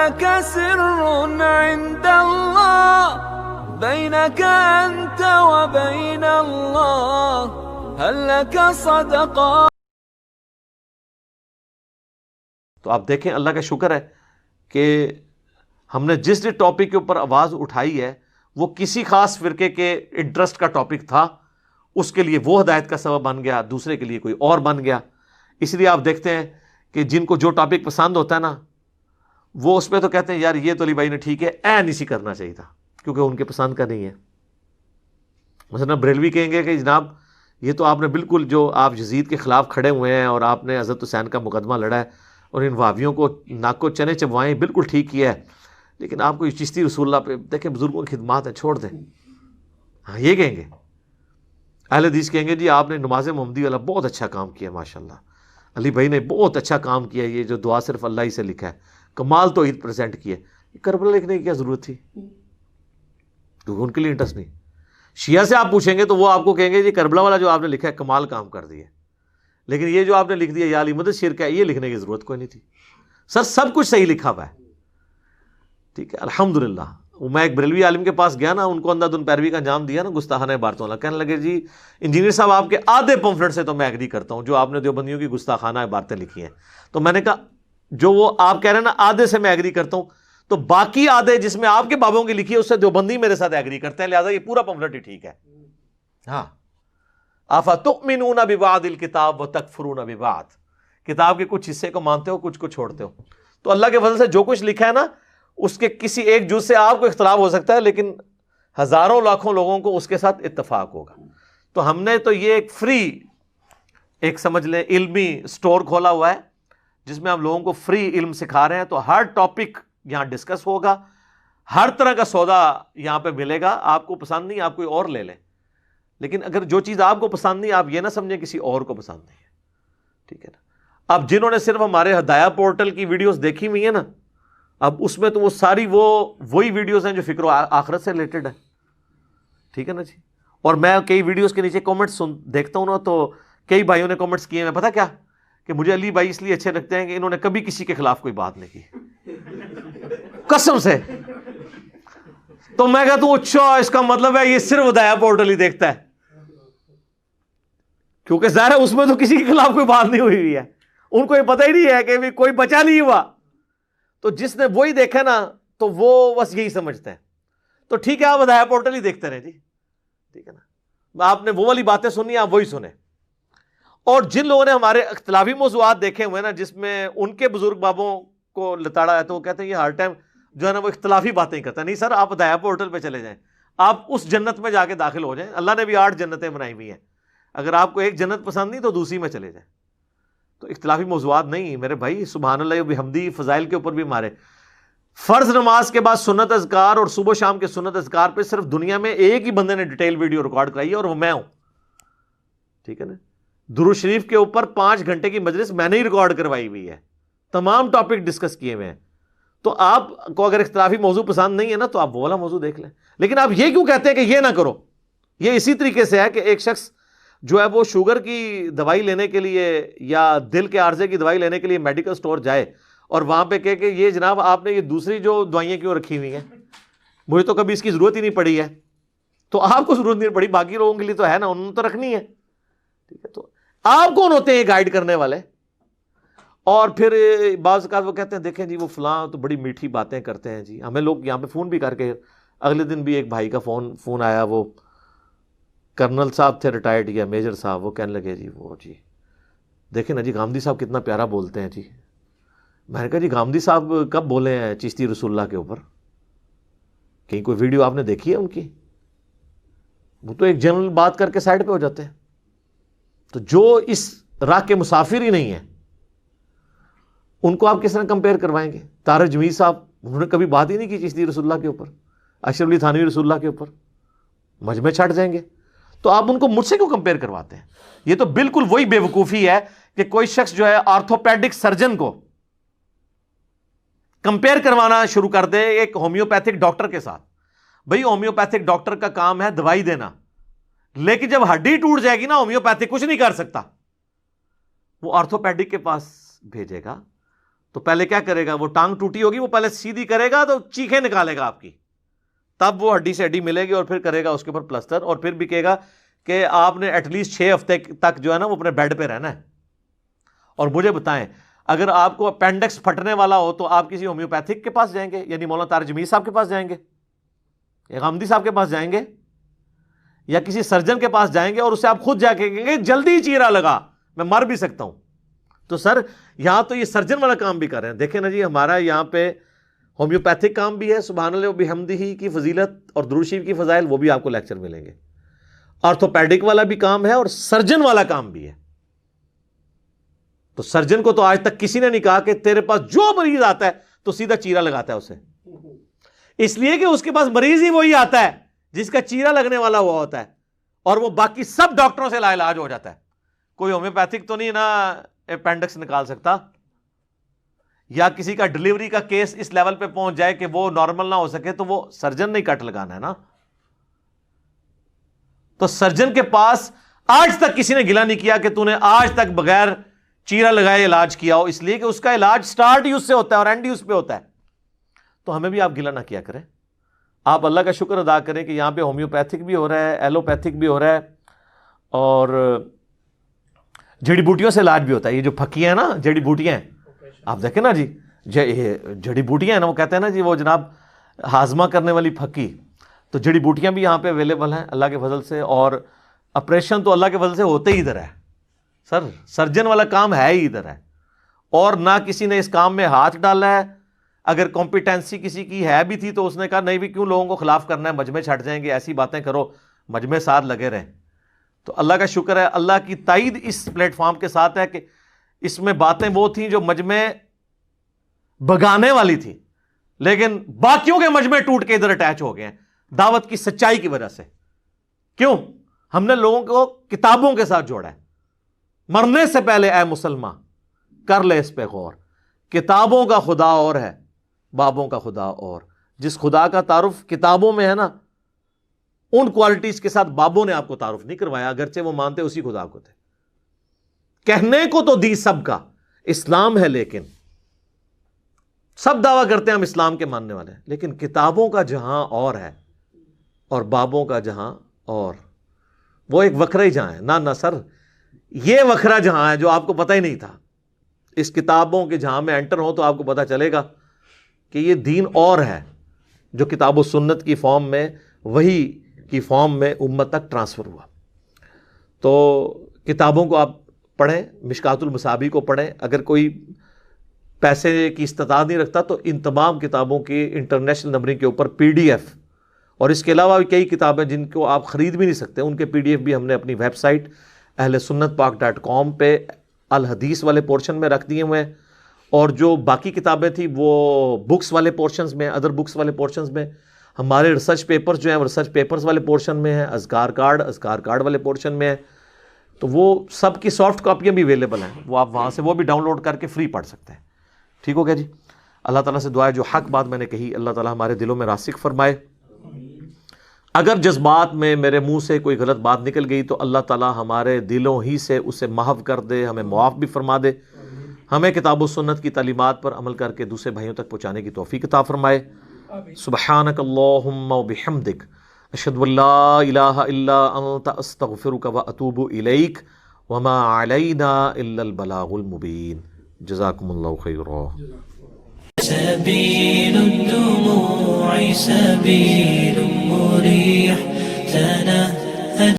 لك سر عند الله بينك أنت وبين الله هل لك صدقة. تو آپ دیکھیں اللہ کا شکر ہے کہ ہم نے جس ٹاپک کے اوپر آواز اٹھائی ہے وہ کسی خاص فرقے کے انٹرسٹ کا ٹاپک تھا، اس کے لیے وہ ہدایت کا سبب بن گیا، دوسرے کے لیے کوئی اور بن گیا. اس لیے آپ دیکھتے ہیں کہ جن کو جو ٹاپک پسند ہوتا ہے نا وہ اس پہ تو کہتے ہیں یار یہ تو علی بھائی نے ٹھیک ہے، این اسی کرنا چاہیے تھا، کیونکہ ان کے پسند کا نہیں ہے. مثلا بریلوی کہیں گے کہ جناب یہ تو آپ نے بالکل جو آپ یزید کے خلاف کھڑے ہوئے ہیں اور آپ نے حضرت حسین کا مقدمہ لڑا ہے اور ان وہابیوں کو ناک کو چنے چبوائیں، بالکل ٹھیک کیا ہے، لیکن آپ کو یہ چشتی رسول اللہ پہ دیکھیں بزرگوں کی خدمات ہیں چھوڑ دیں. ہاں یہ کہیں گے. اہل حدیث کہیں گے جی آپ نے نماز محمدی والا بہت اچھا کام کیا، ماشاءاللہ علی بھائی نے بہت اچھا کام کیا، یہ جو دعا صرف اللہ ہی سے لکھا ہے، کمال توحید پریزنٹ کیا. کربلا لکھنے کی کیا ضرورت تھی؟ کیونکہ ان کے لیے انٹرسٹ نہیں. شیعہ سے آپ پوچھیں گے تو وہ آپ کو کہیں گے جی کربلا والا جو آپ نے لکھا ہے کمال کام کر دیا، لیکن یہ جو آپ نے لکھ دیا یا علی مدد شرک ہے، یہ لکھنے کی ضرورت کوئی نہیں تھی. سر سب کچھ صحیح لکھا ہوا ہے، ٹھیک ہے الحمدللہ. میں ایک بریلوی عالم کے پاس گیا نا، ان کو اندھا دھند پیروی کا انجام دیا نا گستاخانہ عبارتوں والا. کہنے لگے جی انجینئر صاحب آپ کے آدھے پمفلٹ سے تو میں ایگری کرتا ہوں جو آپ نے دیوبندیوں کی گستاخانہ عبارتیں لکھی ہیں. تو میں نے کہا جو وہ آپ کہہ رہے ہیں نا آدھے سے میں ایگری کرتا ہوں، تو باقی آدھے جس میں آپ کے بابوں کی لکھی ہے اس سے دیوبندی میرے ساتھ ایگری کرتے ہیں، لہٰذا یہ پورا پمفلٹ ہی ٹھیک ہے. ہاں افتؤمنون ببعض الکتاب وتکفرون ببعض، کتاب کے کچھ حصے کو مانتے ہو کچھ کو چھوڑتے ہو. تو اللہ کے فضل سے جو کچھ لکھا ہے نا اس کے کسی ایک جز سے آپ کو اختلاف ہو سکتا ہے، لیکن ہزاروں لاکھوں لوگوں کو اس کے ساتھ اتفاق ہوگا. تو ہم نے تو یہ ایک فری ایک سمجھ لیں علمی سٹور کھولا ہوا ہے جس میں ہم لوگوں کو فری علم سکھا رہے ہیں. تو ہر ٹاپک یہاں ڈسکس ہوگا، ہر طرح کا سودا یہاں پہ ملے گا. آپ کو پسند نہیں آپ کوئی اور لے لیں، لیکن اگر جو چیز آپ کو پسند نہیں آپ یہ نہ سمجھیں کسی اور کو پسند نہیں ہے، ٹھیک ہے نا. اب جنہوں نے صرف ہمارے ہدایہ پورٹل کی ویڈیوز دیکھی ہوئی ہیں نا، اب اس میں تو وہ ساری وہی ویڈیوز ہیں جو فکر و آخرت سے ریلیٹڈ ہے، ٹھیک ہے نا جی. اور میں کئی ویڈیوز کے نیچے کامنٹس دیکھتا ہوں نا، تو کئی بھائیوں نے کامنٹس کیے ہیں، پتہ کیا کہ مجھے علی بھائی اس لیے اچھے لگتے ہیں کہ انہوں نے کبھی کسی کے خلاف کوئی بات نہیں کی، قسم سے. تو میں کہتا ہوں اچھا اس کا مطلب ہے یہ صرف ہدایہ پورٹل ہی دیکھتا ہے، کیونکہ ظاہر ہے اس میں تو کسی کے خلاف کوئی بات نہیں ہوئی ہے، ان کو یہ پتہ ہی نہیں ہے کہ بھی کوئی بچا نہیں ہوا. تو جس نے وہی دیکھا نا تو وہ بس یہی سمجھتا ہے. تو ٹھیک ہے آپ ہدایہ پورٹل ہی دیکھتے رہے جی، ٹھیک ہے نا. آپ نے وہ والی باتیں سنی آپ وہی سنیں. اور جن لوگوں نے ہمارے اختلافی موضوعات دیکھے ہوئے نا جس میں ان کے بزرگ بابوں کو لتاڑا ہے، تو وہ کہتے ہیں یہ ہر ٹائم جو ہے نا وہ اختلافی باتیں ہی کرتا ہے. نہیں سر آپ ہدایہ پورٹل پہ چلے جائیں، آپ اس جنت میں جا کے داخل ہو جائیں. اللہ نے بھی 8 جنتیں بنائی ہوئی ہیں، اگر آپ کو ایک جنت پسند نہیں تو دوسری میں چلے جائیں. تو اختلافی موضوعات نہیں میرے بھائی. سبحان اللہ بحمدی فضائل کے اوپر بھی ہمارے فرض نماز کے بعد سنت اذکار اور صبح شام کے سنت اذکار پہ صرف دنیا میں ایک ہی بندے نے ڈیٹیل ویڈیو ریکارڈ کرائی ہے اور وہ میں ہوں، ٹھیک ہے نا. درود شریف کے اوپر 5 گھنٹے کی مجلس میں نے ہی ریکارڈ کروائی ہوئی ہے، تمام ٹاپک ڈسکس کیے ہوئے ہیں. تو آپ کو اگر اختلافی موضوع پسند نہیں ہے نا تو آپ وہ والا موضوع دیکھ لیں. لیکن آپ یہ کیوں کہتے ہیں کہ یہ نہ کرو؟ یہ اسی طریقے سے ہے کہ ایک شخص جو ہے وہ شوگر کی دوائی لینے کے لیے یا دل کے عارضے کی دوائی لینے کے لیے میڈیکل سٹور جائے اور وہاں پہ کہے کہ یہ جناب آپ نے یہ دوسری جو دوائیاں کیوں رکھی ہوئی ہیں، مجھے تو کبھی اس کی ضرورت ہی نہیں پڑی ہے. تو آپ کو ضرورت نہیں پڑی، باقی لوگوں کے لیے تو ہے نا، انہوں نے تو رکھنی ہے، ٹھیک ہے. تو آپ کون ہوتے ہیں گائیڈ کرنے والے؟ اور پھر بعض اوقات وہ کہتے ہیں دیکھیں جی وہ فلاں تو بڑی میٹھی باتیں کرتے ہیں جی. ہمیں لوگ یہاں پہ فون بھی کر کے، اگلے دن بھی ایک بھائی کا فون آیا، وہ کرنل صاحب تھے ریٹائرڈ یا میجر صاحب، وہ کہنے لگے جی وہ جی دیکھیں نا جی گامدی صاحب کتنا پیارا بولتے ہیں جی. میں نے کہا جی گامدی صاحب کب بولے ہیں چشتی رسول اللہ کے اوپر؟ کہیں کوئی ویڈیو آپ نے دیکھی ہے ان کی؟ وہ تو ایک جنرل بات کر کے سائڈ پہ ہو جاتے ہیں. تو جو اس راہ کے مسافر ہی نہیں ہیں ان کو آپ کس طرح کمپیئر کروائیں گے؟ طارق جمیل صاحب انہوں نے کبھی بات ہی نہیں کی چشتی رسول اللہ کے اوپر، اشرف علی تھانوی رسول اللہ کے اوپر، مجمع چھٹ جائیں گے. تو آپ ان کو مجھ سے کیوں کمپیئر کرواتے ہیں؟ یہ تو بالکل وہی بے وقوفی ہے کہ کوئی شخص جو ہے آرتھوپیڈک سرجن کو کمپیئر کروانا شروع کر دے ایک ہومیوپیتھک ڈاکٹر کے ساتھ. بھئی ہومیوپیتھک ڈاکٹر کا کام ہے دوائی دینا، لیکن جب ہڈی ٹوٹ جائے گی نا ہومیوپیتھک کچھ نہیں کر سکتا، وہ آرتھوپیڈک کے پاس بھیجے گا. تو پہلے کیا کرے گا؟ وہ ٹانگ ٹوٹی ہوگی، وہ پہلے سیدھی کرے گا تو چیخیں نکالے گا آپ کی، تب وہ ہڈی سے ہڈی ملے گی اور پھر کرے گا اس کے اوپر پلسٹر، اور پھر بھی کہے گا کہ آپ نے ایٹ لیسٹ 6 ہفتے تک جو ہے نا وہ اپنے بیڈ پہ رہنا ہے۔ اور مجھے بتائیں، اگر آپ کو اپینڈکس پھٹنے والا ہو تو آپ کسی ہومیوپیتھک کے پاس جائیں گے، یعنی مولانا طارق جمیل صاحب کے پاس جائیں گے، یا غامدی صاحب کے پاس جائیں گے، یا کسی سرجن کے پاس جائیں گے اور اسے آپ خود جا کے کہیں گے جلدی چیرا لگا، میں مر بھی سکتا ہوں؟ تو سر یہاں تو یہ سرجن والا کام بھی کر رہے ہیں۔ دیکھیں نا جی، ہمارا یہاں پہ ہومیوپیتھک کام بھی ہے، سبحان اللہ و بحمدہ کی فضیلت اور درود شریف کی فضائل، وہ بھی آپ کو لیکچر ملیں گے۔ آرتھوپیڈک والا بھی کام ہے اور سرجن والا کام بھی ہے۔ تو سرجن کو تو آج تک کسی نے نہیں کہا کہ تیرے پاس جو مریض آتا ہے تو سیدھا چیرا لگاتا ہے اسے، اس لیے کہ اس کے پاس مریض ہی وہی آتا ہے جس کا چیرا لگنے والا ہوا ہوتا ہے، اور وہ باقی سب ڈاکٹروں سے لا علاج ہو جاتا ہے۔ کوئی ہومیوپیتھک تو نہیں نا اپینڈکس نکال سکتا، یا کسی کا ڈلیوری کا کیس اس لیول پہ پہنچ جائے کہ وہ نارمل نہ ہو سکے تو وہ سرجن نہیں کٹ لگانا ہے نا۔ تو سرجن کے پاس آج تک کسی نے گلا نہیں کیا کہ تو نے آج تک بغیر چیرا لگائے علاج کیا ہو، اس لیے کہ اس کا علاج سٹارٹ ہی اس سے ہوتا ہے اور اینڈ ہی اس پہ ہوتا ہے۔ تو ہمیں بھی آپ گلا نہ کیا کریں، آپ اللہ کا شکر ادا کریں کہ یہاں پہ ہومیوپیتھک بھی ہو رہا ہے، ایلوپیتھک بھی ہو رہا ہے، اور جڑی بوٹیوں سے علاج بھی ہوتا ہے۔ یہ جو پھکیاں ہیں نا، جڑی بوٹیاں ہیں، آپ دیکھیں نا جی، جڑی بوٹیاں ہیں نا، وہ کہتے ہیں نا جی وہ جناب ہاضمہ کرنے والی پھکی، تو جڑی بوٹیاں بھی یہاں پہ اویلیبل ہیں اللہ کے فضل سے، اور آپریشن تو اللہ کے فضل سے ہوتے ہی ادھر ہے سر، سرجن والا کام ہے ہی ادھر ہے، اور نہ کسی نے اس کام میں ہاتھ ڈالا ہے۔ اگر کمپیٹنسی کسی کی ہے بھی تھی تو اس نے کہا نہیں بھی کیوں لوگوں کو خلاف کرنا ہے، مجمع چھٹ جائیں گے، ایسی باتیں کرو، مجمع ساتھ لگے رہیں۔ تو اللہ کا شکر ہے، اللہ کی تائید اس پلیٹ فارم کے ساتھ ہے کہ اس میں باتیں وہ تھیں جو مجمع بگانے والی تھی، لیکن باقیوں کے مجمع ٹوٹ کے ادھر اٹیچ ہو گئے ہیں دعوت کی سچائی کی وجہ سے۔ کیوں؟ ہم نے لوگوں کو کتابوں کے ساتھ جوڑا ہے۔ مرنے سے پہلے اے مسلمان کر لے اس پہ غور، کتابوں کا خدا اور ہے، بابوں کا خدا اور۔ جس خدا کا تعارف کتابوں میں ہے نا، ان کوالٹیز کے ساتھ بابوں نے آپ کو تعارف نہیں کروایا، اگرچہ وہ مانتے اسی خدا کو تھے۔ کہنے کو تو دی سب کا اسلام ہے، لیکن سب دعویٰ کرتے ہیں ہم اسلام کے ماننے والے ہیں، لیکن کتابوں کا جہاں اور ہے اور بابوں کا جہاں اور، وہ ایک وکھرا ہی جہاں ہے۔ نہ سر، یہ وکھرا جہاں ہے جو آپ کو پتہ ہی نہیں تھا۔ اس کتابوں کے جہاں میں انٹر ہوں تو آپ کو پتہ چلے گا کہ یہ دین اور ہے جو کتاب و سنت کی فارم میں، وہی کی فارم میں امت تک ٹرانسفر ہوا۔ تو کتابوں کو آپ پڑھیں، مشکات المصابیح کو پڑھیں۔ اگر کوئی پیسے کی استطاعت نہیں رکھتا تو ان تمام کتابوں کی انٹرنیشنل نمبرنگ کے اوپر PDF، اور اس کے علاوہ بھی کئی کتابیں جن کو آپ خرید بھی نہیں سکتے، ان کے PDF بھی ہم نے اپنی ویب سائٹ ahlsunnatpak.com پہ الحدیث والے پورشن میں رکھ دیے ہوئے ہیں، اور جو باقی کتابیں تھیں وہ بکس والے پورشنز میں، ادر بکس والے پورشنز میں۔ ہمارے ریسرچ پیپرز جو ہیں وہ ریسرچ پیپرز والے پورشن میں ہیں، اذکار کارڈ والے پورشن میں ہیں، تو وہ سب کی سافٹ کاپیاں بھی اویلیبل ہیں، وہ آپ وہاں سے وہ بھی ڈاؤن لوڈ کر کے فری پڑھ سکتے ہیں۔ ٹھیک ہو گیا جی؟ اللہ تعالیٰ سے دعا ہے جو حق بات میں نے کہی اللہ تعالیٰ ہمارے دلوں میں راسخ فرمائے۔ اگر جذبات میں میرے منہ سے کوئی غلط بات نکل گئی تو اللہ تعالیٰ ہمارے دلوں ہی سے اسے محو کر دے، ہمیں معاف بھی فرما دے، ہمیں کتاب و سنت کی تعلیمات پر عمل کر کے دوسرے بھائیوں تک پہنچانے کی توفیق عطا فرمائے۔ سبحانک اللہم و بحمدک، اشہد ان لا الہ الا انت، استغفرک و اتوب الیک، وما علینا الا البلاغ المبین۔ جزاکم اللہ خیرا۔ سبيل الدموع سبيل مريح،